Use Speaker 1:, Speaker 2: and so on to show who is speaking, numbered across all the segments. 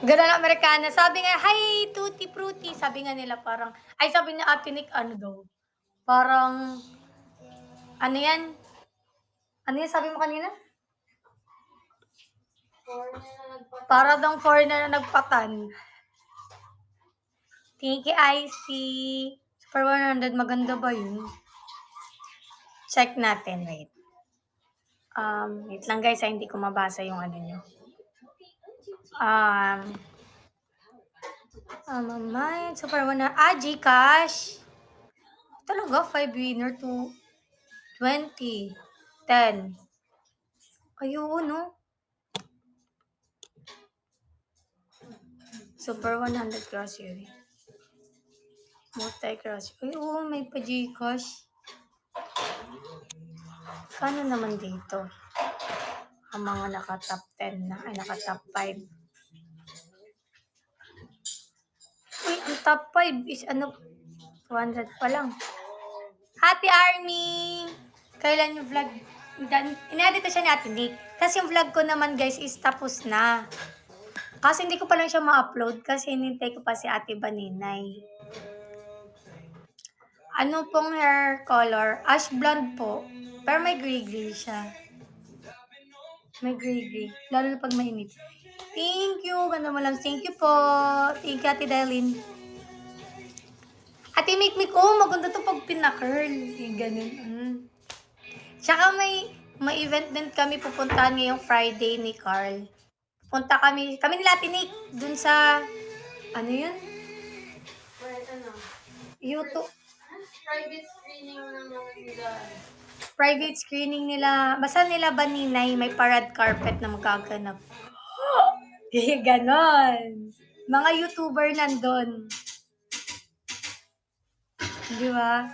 Speaker 1: Ganun ang Amerikana. Sabi nga, "Hi, Tutti Frutti." Sabi nga nila parang ay sabi ni Ate Nick ano daw, parang ano 'yan, ano 'yan sabi mo kanina? Para daw foreigner na nagpatan. Thank you, Icy. Super 100, maganda ba yun? Check natin, wait. Wait lang guys, hindi ko mabasa yung ano nyo. Mine, Super 100. Gcash. Talaga, 5 winner to 20. 10. Ayun, no? Super 100 grocery. Multi-grocery. Ay, oo, may pa Gcash. Kano naman dito? Ang mga naka-top 10 na, ay naka-top 5. Uy, ang top 5 is ano, 200 pa lang. Happy Army! Kailan yung vlog? Inedit siya ni Ate Nick. Tapos yung vlog ko naman guys is tapos na. Kasi hindi ko pa lang siya ma-upload kasi hinintay ko pa si Ate Baninay. Ano pong hair color? Ash blonde po. Pero may gray-gray siya. May gray-gray. Lalo na pag mainit. Thank you. Ganda mo lang. Thank you po. Thank you, Ate Delin. Ate Mikmik, oh, maganda to pag pinakirl. Yung ganun. Tsaka may event din kami pupuntahan ngayong Friday ni Carl. Punta kami nila Ate Nick, dun sa, ano yun? YouTube. Private screening nila. Basta nila Baninay, may parade carpet na magaganap. Ganon. Mga YouTuber nandun. Di ba?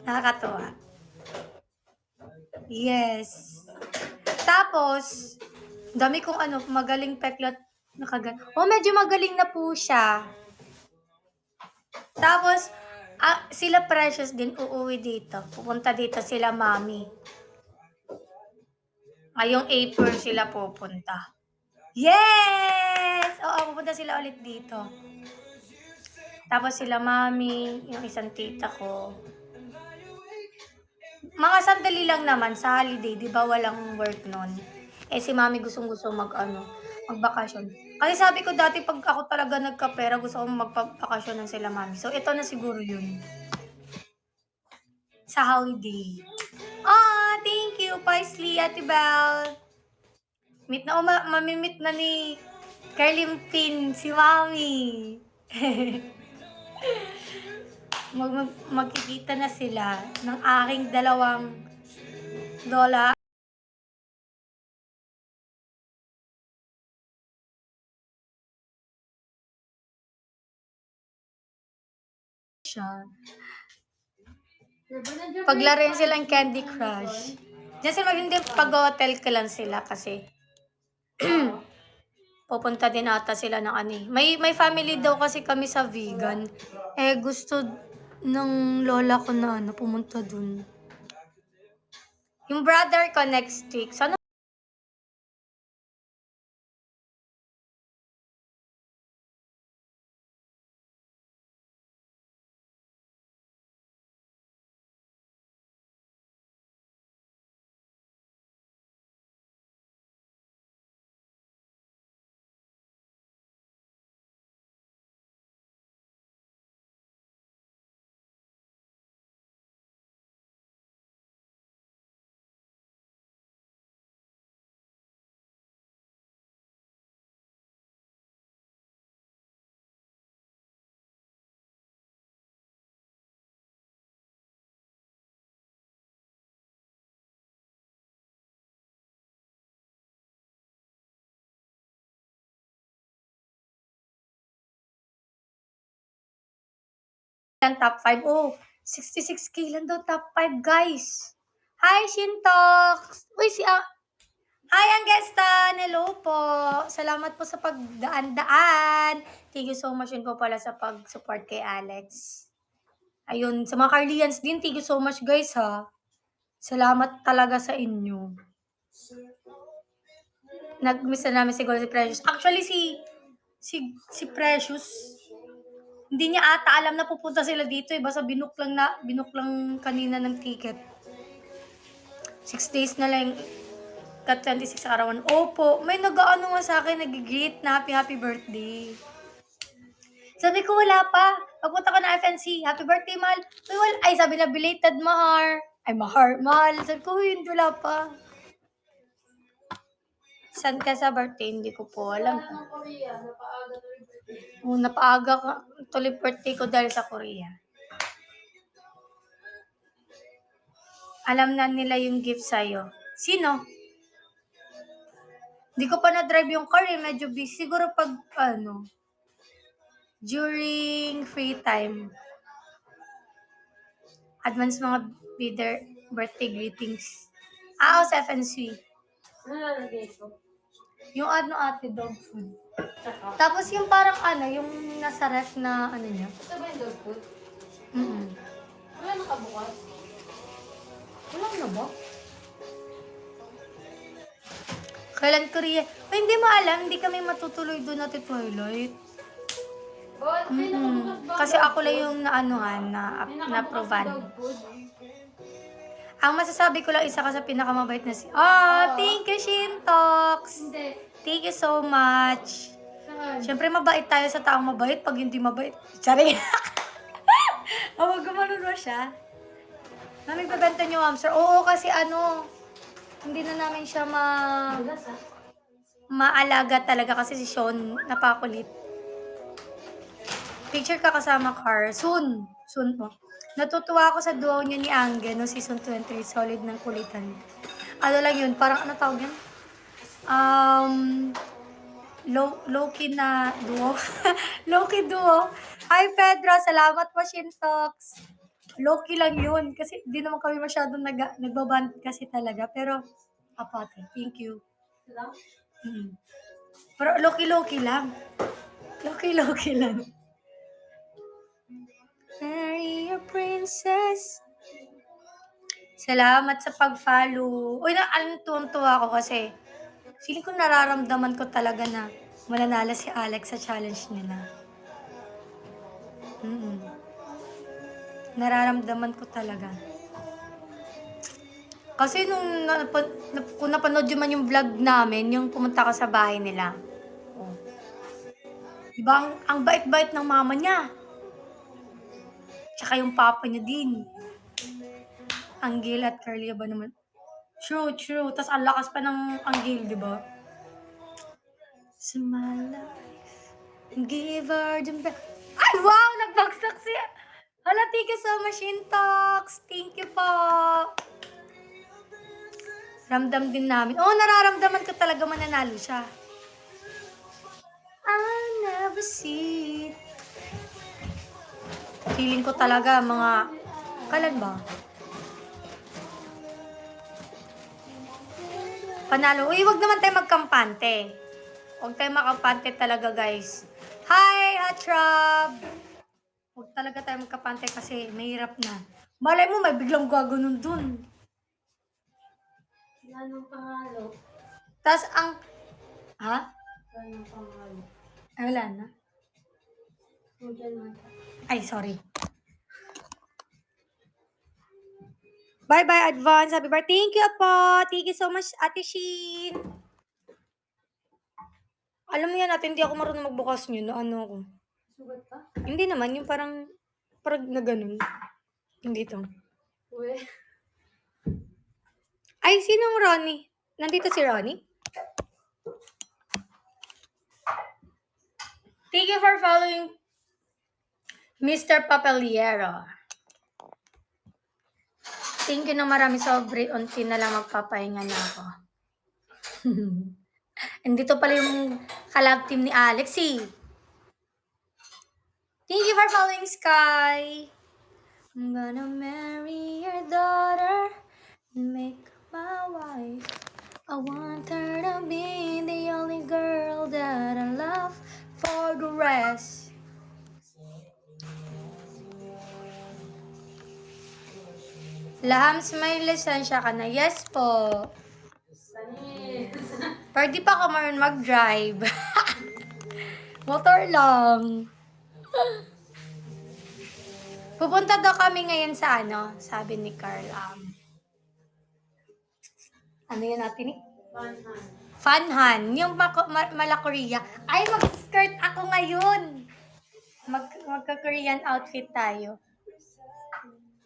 Speaker 1: Nakakatuwa. Yes. Tapos, dami kong ano, magaling peklot nakagan. Oh, medyo magaling na po siya. Tapos, sila Precious din uuwi dito. Pupunta dito sila Mami. Ngayong April sila pupunta. Yes! Oo, pupunta sila ulit dito. Tapos sila Mami, yung isang tita ko. Mga sandali lang naman sa holiday, di ba walang work nun? Eh si Mami gustong-gusto magbakasyon. Kasi sabi ko dati pag ako talaga nagkapera, gusto kong magpabakasyon ng sila Mami. So ito na siguro yun. Sa holiday. Thank you, Paisley, Ate Belle. Meet na, mamimit na ni Carlin Pin, si Mami. Magkikita na sila ng aking dalawang lola. Paglaruin silang Candy Crush. Diyan sila hindi pag-hotel ka lang sila kasi pupunta din ata sila ng ano eh. May family daw kasi kami sa vegan. Eh gusto ng lola ko na ano, pumunta dun. Yung brother ko next week. Sana lang top 5. Oh, 66K lang daw top 5, guys. Hi, Shintox! Uy, Hi, Angestan! Hello po! Salamat po sa pagdaan-daan. Thank you so much yun po pala sa pag-support kay Alex. Ayun, sa mga Carlians din, thank you so much guys ha. Salamat talaga sa inyo. Nag-miss na namin siguro si Precious. Actually, si Precious, hindi niya ata alam na pupunta sila dito eh. Basta binook lang kanina ng ticket. 6 days na lang. Kat 26 arawan. Opo, may nag-ano nga sa akin, nag-greet na happy birthday. Sabi ko, wala pa. Pagpunta ko na FNC, happy birthday, mahal. Uy, wala. Ay, sabi na, belated, mahal. Ay, mahal. Sabi ko, uy, hindi, wala pa. Saan ka sa birthday? Hindi ko po alam. Napaaga ka. Tuloy birthday ko dahil sa Korea. Alam na nila yung gift sa'yo. Sino? Hindi ko pa na-drive yung car eh. Medyo busy. Siguro pag, during free time. Advance mga birthday greetings. Sa FNC.
Speaker 2: Ano lalagay ko?
Speaker 1: Yung ate, dog food. Tapos yung parang yung nasa ref na niya.
Speaker 2: Ito ba yung dog food? Wala nakabukas.
Speaker 1: Wala na ba? Kailan Korea? Ay, hindi mo alam. Hindi kami matutuloy doon natin Twilight.
Speaker 2: Bakit may nakabukas ba?
Speaker 1: Kasi ako lang yung
Speaker 2: May nakabukas
Speaker 1: na-provan.
Speaker 2: dog food.
Speaker 1: Ang masasabi ko lang, isa ka sa pinakamabait na thank you, Shintox!
Speaker 2: Hindi.
Speaker 1: Thank you so much.
Speaker 2: Saan?
Speaker 1: Siyempre, mabait tayo sa taong mabait. Pag hindi mabait, sorry. Huwag gumanon mo siya. Mami, babenta niyo, ma'am, sir. Oo, kasi hindi na namin siya
Speaker 2: Bulas ah.
Speaker 1: maalaga talaga kasi si Sean napakulit. Picture ka kasama car. Soon po. Natutuwa ako sa duo niya ni Angge no season 23, solid ng kulitan. Ano lang yun, parang ano tawag yun? Low-key na duo. Low-key duo. Hi Pedro, salamat po Shintox. Low-key lang yun kasi di naman kami masyadong nagbaband kasi talaga. Pero, apate, thank you.
Speaker 2: Lang?
Speaker 1: Pero low-key lang. Low-key lang. Marry your princess. Salamat sa pag-follow. Uy, tuwang-tuwa ako kasi feeling ko nararamdaman ko talaga na mananalo si Alex sa challenge nila. Nararamdaman ko talaga. Kasi kung napanood yun man yung vlog namin, yung pumunta ka sa bahay nila. Oh. Diba, ang bait-bait ng mama niya. Tsaka yung papa niya din. Anghel at Carlia ba naman? True. Tapos ang lakas pa ng Anghel, di ba? So my life, give her the best. Ay, wow! Nagbagsak siya! Hala, thank you so much, Shintox. Thank you po. Ramdam din namin. Nararamdaman ko talaga mananalo siya. I never see it. Feeling ko talaga kailan ba? Panalo. Uy, wag naman tayo magkampante. Huwag tayo makampante talaga, guys. Hi, Hatrab! Huwag talaga tayo magkampante kasi mahirap na. Malay mo, may biglang gaganon dun.
Speaker 2: Anong pangalo?
Speaker 1: Tapos ha?
Speaker 2: Anong pangalo?
Speaker 1: Ay, wala na. Ay, sorry. Bye-bye, advance. Happy birthday. Thank you po. Thank you so much, Ate Shin. Alam mo yan, hindi ako marunong magbukas nyo. Ako.
Speaker 2: Sugat ka?
Speaker 1: Hindi naman, yung parang na ganun. Hindi to.
Speaker 2: Uwe.
Speaker 1: Ay, sinong Ronnie? Nandito si Ronnie? Thank you for following Mr. Papeliero. Thank you na marami, sobre. Unti na lang magpapahinga na ako. Andito pala yung collab team ni Alex eh. Thank you for following Sky. I'm gonna marry your daughter and make my wife. I want her to be the only girl that I love for the rest. Lahams, may lisensya ka na. Yes po.
Speaker 2: Sanis.
Speaker 1: Pero di pa ako marunong mag-drive. Motor lang. Pupunta daw kami ngayon sa ano, sabi ni Carl. Ano yun natin eh? Funhan. Yung Mala Korea. Ay, mag-skirt ako ngayon. Magka-Korean outfit tayo.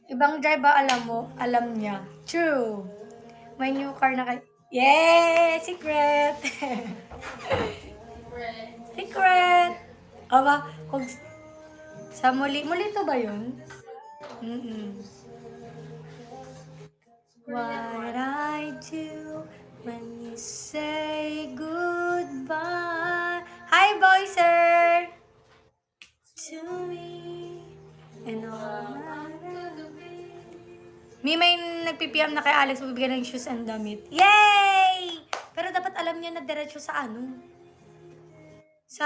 Speaker 1: Ibang drive ba alam mo? Alam niya. True. May new car na kay... Yay! Secret! Secret! Aba, kung... Sa muli to ba yun? What I do when you say goodbye. Hi, boy, sir! To me and all may nagpipiyam na kay Alex, mabibigyan ng shoes and damit. Yay! Pero dapat alam niya na diretso sa ano. Sa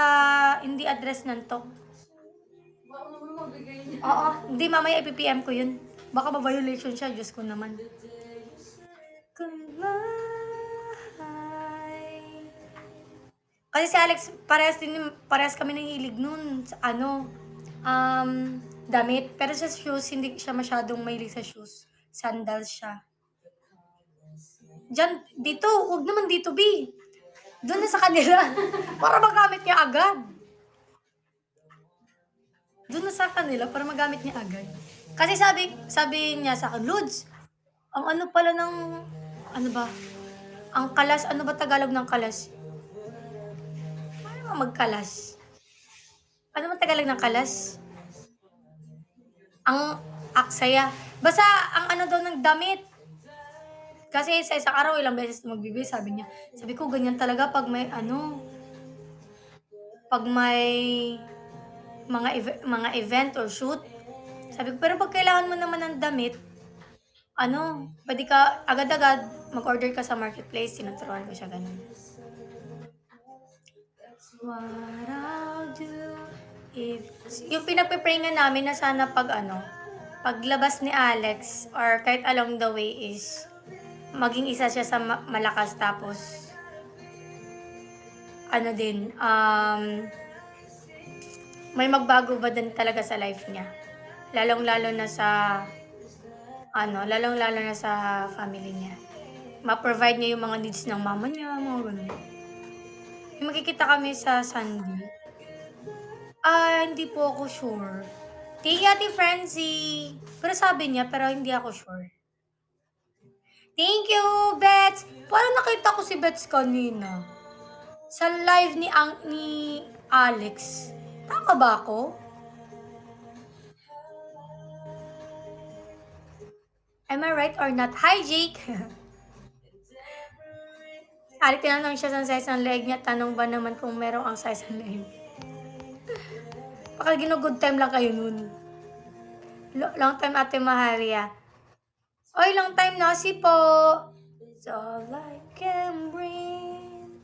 Speaker 1: hindi address ng talk.
Speaker 2: Baka naman mabigay niya.
Speaker 1: Oo, hindi mamaya ipipm ko yun. Baka ma-violation siya, Diyos ko naman. Goodbye. Kasi si Alex, parehas kami ng hilig nun. Sa ano, damit. Pero sa shoes, hindi siya masyadong mahilig sa shoes. Sandals siya. Diyan, dito, huwag naman dito, B. Doon na sa kanila. Para magamit niya agad. Doon na sa kanila, para magamit niya agad. Kasi sabi niya sa akin, Lods, ang ano pala ng, ano ba? Ang kalas, ano ba Tagalog ng kalas? Paano magkalas? Ano ba Tagalog ng kalas? Ang aksaya. Basta, ang ano daw ng damit. Kasi sa isang araw, ilang beses na magbibigay, sabi niya. Sabi ko, ganyan talaga pag may pag may mga event or shoot. Sabi ko, pero pag kailangan mo naman ng damit, pwede ka agad-agad mag-order ka sa marketplace, tinuturuan ko siya ganun. What I'll do if... Yung pinagpipray nga namin na sana paglabas ni Alex or kahit along the way is maging isa siya sa malakas tapos may magbago ba din talaga sa life niya. Lalong-lalo na sa family niya. Ma-provide niya yung mga needs ng mama niya, mga ganun. Yung makikita kami sa Sunday. Hindi po ako sure. Thank you, Ate Francie. Pero sabi niya, pero hindi ako sure. Thank you, Bets. Parang nakita ko si Bets kanina. Sa live ni Alex. Tama ba ako? Am I right or not? Hi, Jake! Alex, tinanong siya sa size ng leg niya. Tanong ba naman kung merong ang size ng leg? Baka good time lang kayo nun. Long time, Ate Mahalia. Oy, long time no see po. It's all I can bring.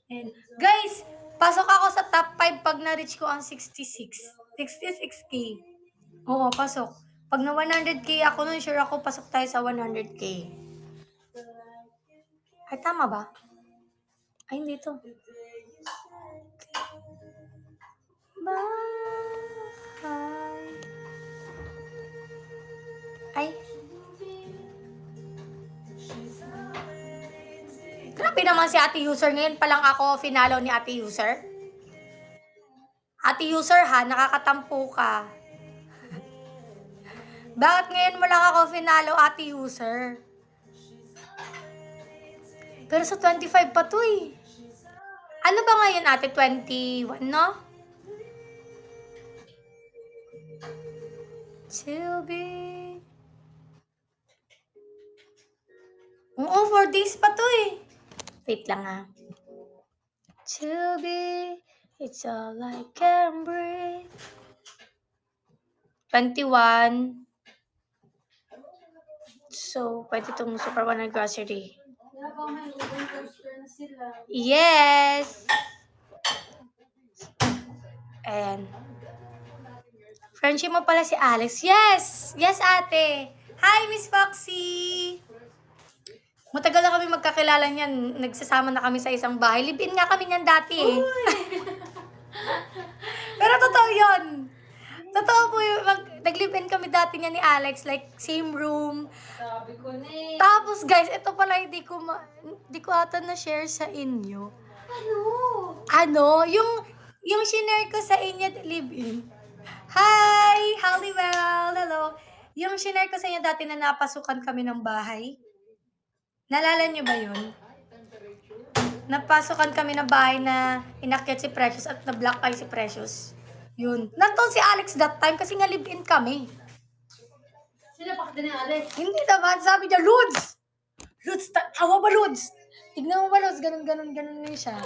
Speaker 1: And guys, pasok ako sa top 5 pag na-reach ko ang 66K. Oo, pasok. Pag na 100K ako nun, sure ako pasok tayo sa 100K. Ay, tama ba? Ay, hindi to. Bye. Ay. Grabe naman si Ate User. Ngayon pa lang ako finalo ni Ate User. Ate User ha, nakakatampo ka. Bakit ngayon mo lang ako finalo, Ate User? Pero sa 25 pa to eh. Ano ba ngayon, Ate? 21, no? To be... Oo, 4 days pa to eh. Wait lang ha. To be, it's all I can breathe. 21. So, pwede itong Super 100 grocery. Yes! And friendship mo pala si Alex. Yes! Yes, ate! Hi, Miss Foxy! Matagal na kami magkakilala niyan. Nagsasama na kami sa isang bahay. Live-in nga kami niyan dati eh. Pero totoo yun. Totoo po yun. Nag-live-in kami dati niya ni Alex. Like, same room.
Speaker 2: Sabi ko na eh.
Speaker 1: Tapos guys, ito pala hindi ko ata na-share sa inyo. Ano? Yung shinare ko sa inyo, live-in. Hi! Halliwell! Hello! Yung shinare ko sa inyo dati na napasukan kami ng bahay. Nalala niyo ba yun? Napasukan kami ng bahay na inakyat si Precious at na-block eye si Precious. Yun. Nandun si Alex that time kasi nga live-in kami.
Speaker 2: Sinapak din ni Alex.
Speaker 1: Hindi naman, sabi niya, Lods! Lods, tawa ba Lods? Tignan mo ba Lods? Ganun na siya.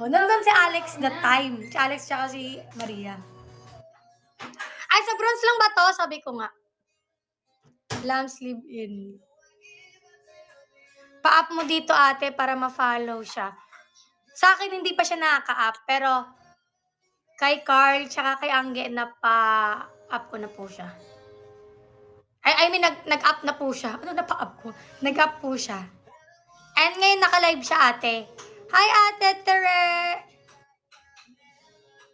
Speaker 1: Oh, nandun si Alex that time. Si Alex tsaka si Maria. Ay, sa bronze lang ba to? Sabi ko nga. Lambs live-in. Pa-up mo dito ate para ma-follow siya. Sa akin hindi pa siya nakaka-up, pero kay Carl tsaka kay Angge na pa-up ko na po siya. I mean, nag-up na po siya. Ano na pa-up ko? Nag-up po siya. And ngayon naka-live siya ate. Hi ate Tere!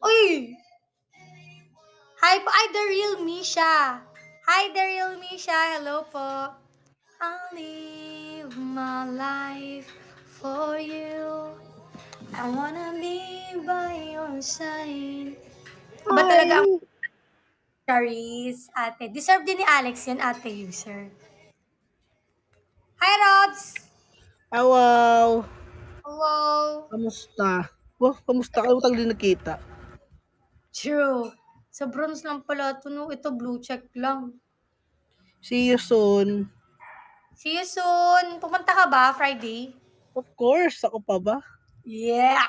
Speaker 1: Uy! Hi po! Ay, The Real Misha! Hi, The Real Misha! Hello po! I'll live my life for you. I wanna be by your side. Ba talaga ang Charis, ate? Deserve din ni Alex yan, ate user. Hi, Robs!
Speaker 3: Wow!
Speaker 1: Hello!
Speaker 3: Kamusta? Wah, kamusta ka? Utang din nakita.
Speaker 1: True. Sa bronze lang pala ito, no? Ito, blue check lang.
Speaker 3: See you soon.
Speaker 1: See you soon! Pumunta ka ba Friday?
Speaker 3: Of course, ako pa ba?
Speaker 1: Yeah!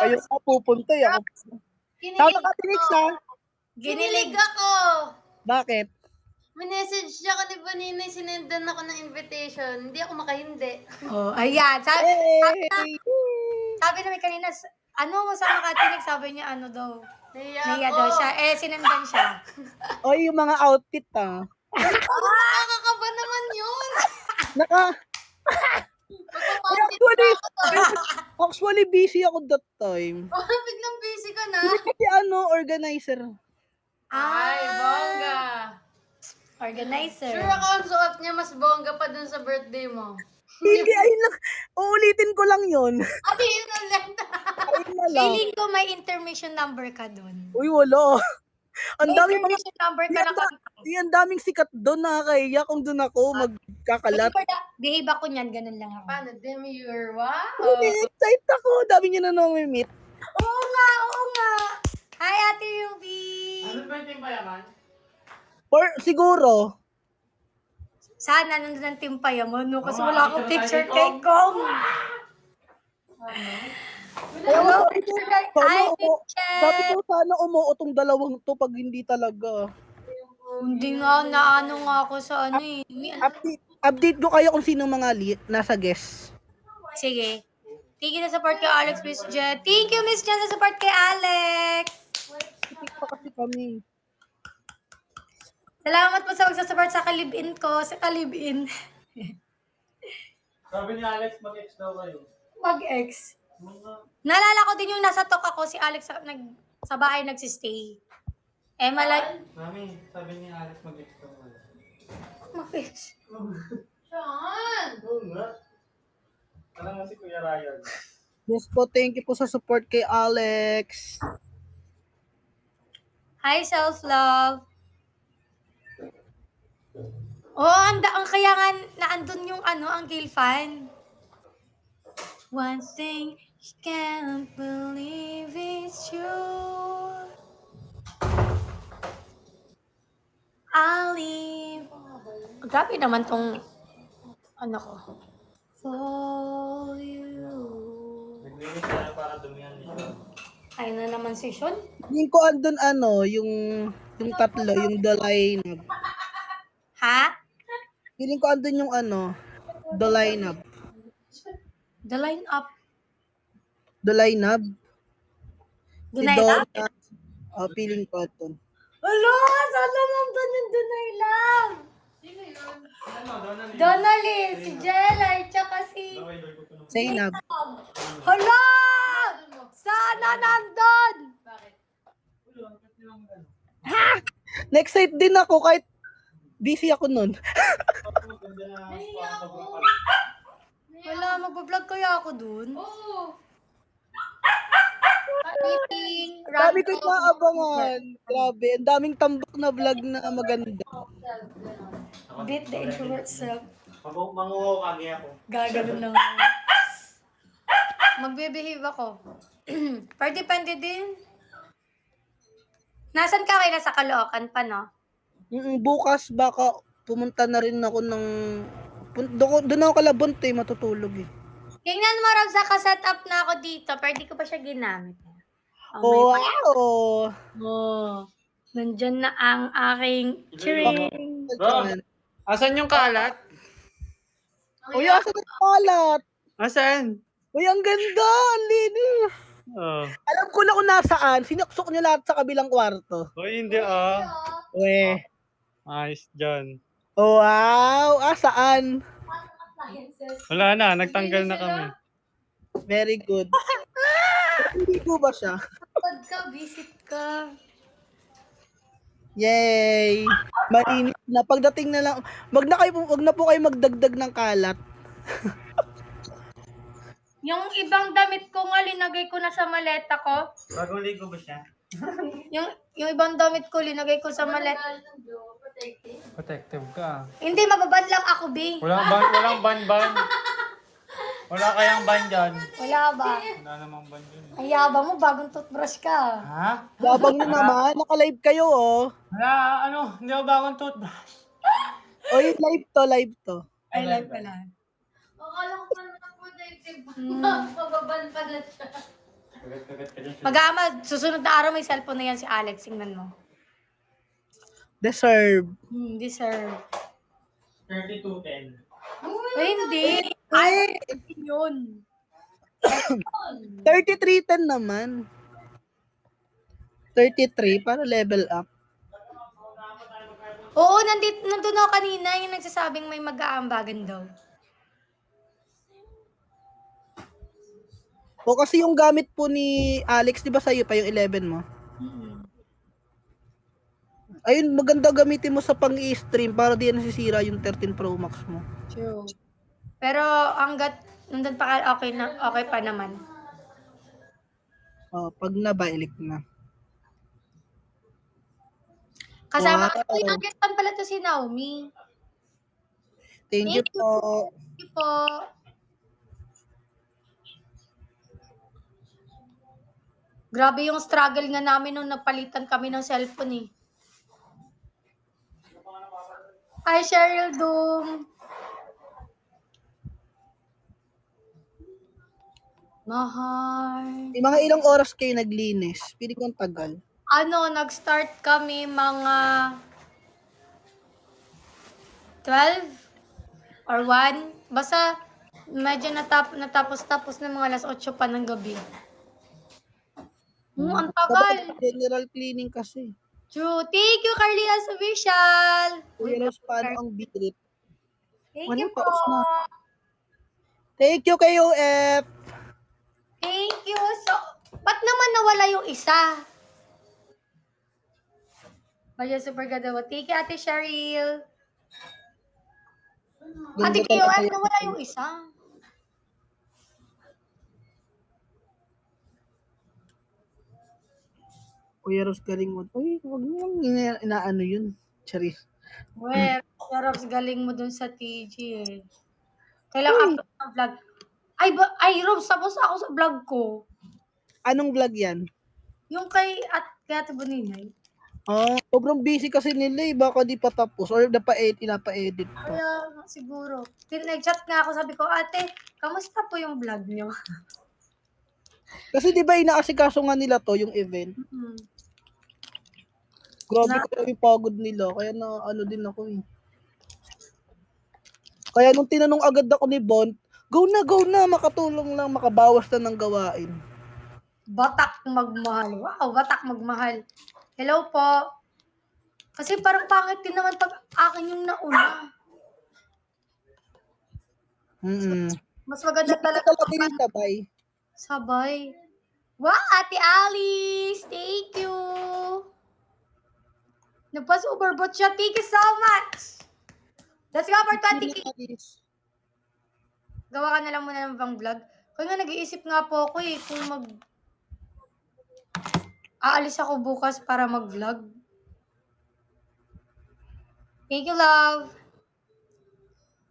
Speaker 3: Kayo pa pupunta, ako. Shout out ka, Phoenix, ha?
Speaker 1: Ginilig
Speaker 2: ako!
Speaker 3: Bakit?
Speaker 2: May message siya ka ni Vanina, sinendan ako ng invitation. Hindi ako makahindi.
Speaker 1: Oh, ayan.
Speaker 3: Hey!
Speaker 1: Sabi namin kanina, ano, masama ka, Tinig? Sabi niya, ano daw.
Speaker 2: Naiya
Speaker 1: Naiya
Speaker 2: ako.
Speaker 1: daw siya. Eh, sinandan siya.
Speaker 3: Oy, yung mga outfit, ha?
Speaker 2: Nakakaba naman yun!
Speaker 3: Naka...
Speaker 2: Magpapansit
Speaker 3: Actually,
Speaker 2: na ako.
Speaker 3: actually, busy ako that time.
Speaker 2: Biglang busy ka na.
Speaker 3: Kasi organizer.
Speaker 2: Ay, bongga.
Speaker 1: Organizer.
Speaker 2: Sure ako ang suot niya mas bongga pa dun sa birthday mo.
Speaker 3: Hindi, ayun lang. Uulitin ko lang yun.
Speaker 2: Ay, yun ulit.
Speaker 3: Ayun na lang.
Speaker 1: Feeling ko may intermission number ka dun.
Speaker 3: Uy, wala. Ang
Speaker 1: May
Speaker 3: dami mga...
Speaker 1: intermission number ka na kanta.
Speaker 3: Ang daming sikat doon, nakakaiyak kung doon ako magkakalat.
Speaker 1: Behave ako niyan, ganun lang ako.
Speaker 2: Paano, Demure? Wow.
Speaker 3: Excited ako. Dami niyo na namimit.
Speaker 1: Oo nga, oo nga. Hi, Ate Ruby.
Speaker 4: Ano ba yung payaman?
Speaker 3: Or siguro,
Speaker 1: Sana nandun ang timpayaman, no? Kasi
Speaker 4: Oo,
Speaker 1: wala akong
Speaker 4: picture
Speaker 1: picture
Speaker 4: tayo
Speaker 1: kay
Speaker 4: dito.
Speaker 1: Kong. Hello, picture kay... Hi,
Speaker 3: sabi
Speaker 1: picture.
Speaker 3: ko sana umuo tong dalawang to pag hindi talaga.
Speaker 1: Hindi nga, naano nga ako sa ano eh.
Speaker 3: Update ko kayo kung sino mga nasa guest.
Speaker 1: Sige. Thank you sa support kay Alex, Miss Jet. Thank you, Miss Jet, sa support kay Alex.
Speaker 3: Tipik pa kasi kami.
Speaker 1: Salamat po sa magsasupport sa kalibin ko. Sa kalibin.
Speaker 4: Sabi ni Alex, mag-ex daw kayo.
Speaker 1: Mag-ex. Naalala ko din yung nasa talk ako, si Alex sa bahay nagsistay. Eh,
Speaker 4: Mami, sabi ni Alex, mag-ex daw kayo.
Speaker 1: Mag-ex.
Speaker 2: Saan?
Speaker 4: Oo nga. Alam mo si Kuya Ryan.
Speaker 3: Yes po, thank you po sa support kay Alex.
Speaker 1: Hi, self-love. Oh, ang kaya nga naandun yung ang Gale fan. One thing you can't believe it's true. I'll leave. Grabe naman tong ko. For you.
Speaker 4: Naglinis tayo para dumihan dito.
Speaker 1: Ay na naman si Sean.
Speaker 3: Yung ko andun yung tatlo, yung the lineup.
Speaker 1: Ha?
Speaker 3: Feeling ko andun yung the lineup.
Speaker 1: The line up.
Speaker 3: The lineup.
Speaker 1: Dunay up?
Speaker 3: Feeling ko andun.
Speaker 1: Alo, sana nandun yung Dunay Love. Donalyn, si Jelay, tsaka si...
Speaker 3: Zainab.
Speaker 1: Hala! Sana nandun!
Speaker 3: Na-excite din ako kahit busy ako nun.
Speaker 1: Wala, magbablog kaya ako dun.
Speaker 2: Oo.
Speaker 1: Meeting,
Speaker 3: Dami ko
Speaker 1: random.
Speaker 3: inaabangan. Grabe, ang daming tambak na vlog na maganda.
Speaker 1: Beat the introvert self.
Speaker 4: Manguhukagi ako.
Speaker 1: Gagano lang. Magbe-behave ako. Pero depende din. Nasaan ka kayo? Nasa Caloocan pa, no?
Speaker 3: Bukas baka pumunta na rin ako ng... Doon ako kalabont matutulog eh.
Speaker 1: Tingnan mo, Rob, set up na ako dito, pero di ko pa siya ginamit.
Speaker 3: Oh,
Speaker 1: my
Speaker 3: wow!
Speaker 1: Oh, nandyan na ang aking chiring.
Speaker 4: Rob, asan yung kalat?
Speaker 3: Uy, asan ang kalat?
Speaker 4: Asan?
Speaker 3: Uy, ang ganda! Ang linis!
Speaker 4: Oh.
Speaker 3: Alam ko na kung nasaan. Sinuksok niya lahat sa kabilang kwarto.
Speaker 4: Hoy, hindi ah.
Speaker 3: Uy.
Speaker 4: Ayos dyan.
Speaker 3: Oh, wow! Saan?
Speaker 4: Wala na, nagtanggal na kami.
Speaker 3: Very good. Hindi ko ba siya?
Speaker 1: Pag ka, visit ka.
Speaker 3: Yay! Mainit na. Pagdating na lang, wag na po kayo magdagdag ng kalat.
Speaker 1: Yung ibang damit ko nga, linagay ko na sa maleta ko.
Speaker 4: Bagong ligo ba siya?
Speaker 1: Yung ibang damit ko, linagay ko sa maleta.
Speaker 4: Protective ka.
Speaker 1: Hindi, mababad lang ako, B.
Speaker 4: Walang ban-ban. Wala kayang ban dyan.
Speaker 1: Wala ba?
Speaker 4: Wala namang ban dyan.
Speaker 1: Ang yabang mo, bagong toothbrush ka.
Speaker 4: Ha?
Speaker 3: Labang nyo naman. Naka-live kayo, oh.
Speaker 4: Wala, hindi ako bagong toothbrush.
Speaker 3: Oy, live to.
Speaker 1: Ay, live pala.
Speaker 2: Akala ko pa naman protective. Mababan pala siya.
Speaker 1: Mag-aama, susunod na araw may cellphone na yan si Alex. Tingnan mo.
Speaker 3: Deserve.
Speaker 1: Deserve.
Speaker 4: 3210.
Speaker 1: Ay, hindi. Ay, yun.
Speaker 3: 3310 naman. 33 para level up.
Speaker 1: Oo, nandun ako kanina yung nagsasabing may mag-aambagan daw.
Speaker 3: O kasi yung gamit po ni Alex, di ba sa'yo pa yung 11 mo? Ayun, maganda gamitin mo sa pang-i-stream para di nasisira yung 13 Pro Max mo.
Speaker 1: True. Pero hanggat nandun pa okay pa naman.
Speaker 3: Oh, pag nabailik na.
Speaker 1: Kasama,
Speaker 3: Wow.
Speaker 1: ay, ang guestan pala to si Naomi.
Speaker 3: Thank you po.
Speaker 1: Thank you po. Grabe yung struggle nga namin nung napalitan kami ng cellphone eh. Hi, Cheryl Doom. Mahal.
Speaker 3: May mga ilang oras kayo naglinis? Pili ko ang tagal.
Speaker 1: Nag-start kami mga 12 or 1. Basta medyo natapos ng mga alas 8 pa ng gabi. Ang tagal.
Speaker 3: General cleaning kasi.
Speaker 1: True. Thank you, Carlias Official.
Speaker 3: Kuya Rose, paano ang bilit?
Speaker 1: Thank you po.
Speaker 3: Tapos na. Thank you kayo, F.
Speaker 1: Thank you. So, ba't naman nawala yung isa? Baya super ganda. Thank you, Ate Cheryl. Ate KOF, nawala yung isa.
Speaker 3: Kuya Rose, galing mo. Uy, huwag niyang inaano yun. Charis.
Speaker 1: Well, Robs, galing mo dun sa TG eh. Kailang upload ng vlog. Ay, Robs, tapos ako sa vlog ko.
Speaker 3: Anong vlog yan?
Speaker 1: Yung kay Ate Boninay.
Speaker 3: Sobrang busy kasi nila eh. Baka di pa tapos. Or inapa-edit pa.
Speaker 1: Kaya siguro. Nag-chat nga ako, sabi ko, ate, kamusta po yung vlog nyo?
Speaker 3: Kasi di ba inaasikaso nga nila to, yung event. Grabe ko yung pagod nila. Kaya na ano din ako eh. Kaya nung tinanong agad ako ni Bon, go na, makatulong lang, makabawas na ng gawain.
Speaker 1: Batak magmahal. Wow, batak magmahal. Hello po. Kasi parang pangit din naman pag akin yung nauna. Mas maganda talaga
Speaker 3: Talaga yung sabay.
Speaker 1: sabay. Wow, Ate Alice! Thank you! Nagpa-superbot siya. Thank you so much! Let's go for 20K! Gawa ka na lang muna ng pang vlog. Kaya nga nag-iisip nga po ako kung aalis ako bukas para mag-vlog. Thank you, love!